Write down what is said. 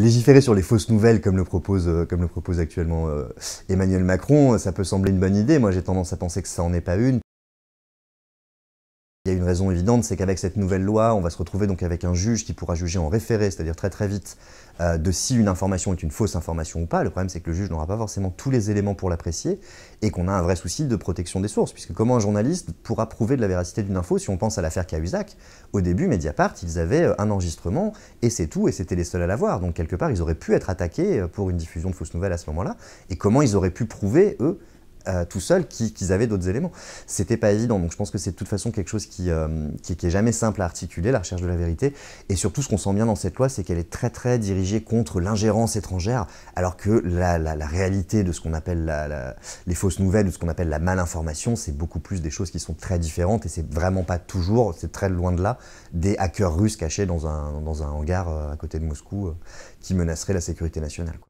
Légiférer sur les fausses nouvelles, comme le propose actuellement Emmanuel Macron, ça peut sembler une bonne idée. Moi, j'ai tendance à penser que ça n'en est pas une. Il y a une raison évidente, c'est qu'avec cette nouvelle loi, on va se retrouver donc avec un juge qui pourra juger en référé, c'est-à-dire très très vite, de si une information est une fausse information ou pas. Le problème, c'est que le juge n'aura pas forcément tous les éléments pour l'apprécier et qu'on a un vrai souci de protection des sources, puisque comment un journaliste pourra prouver de la véracité d'une info? Si on pense à l'affaire Cahuzac, au début, Mediapart, ils avaient un enregistrement et c'est tout, et c'était les seuls à l'avoir. Donc quelque part, ils auraient pu être attaqués pour une diffusion de fausses nouvelles à ce moment-là. Et comment ils auraient pu prouver, eux, tout seuls, qu'ils avaient d'autres éléments. C'était pas évident, donc je pense que c'est de toute façon quelque chose qui est jamais simple à articuler, la recherche de la vérité, et surtout ce qu'on sent bien dans cette loi, c'est qu'elle est très très dirigée contre l'ingérence étrangère, alors que la réalité de ce qu'on appelle les fausses nouvelles, ou ce qu'on appelle la malinformation, c'est beaucoup plus des choses qui sont très différentes, et c'est vraiment pas toujours, c'est très loin de là, des hackers russes cachés dans un hangar à côté de Moscou qui menaceraient la sécurité nationale, quoi.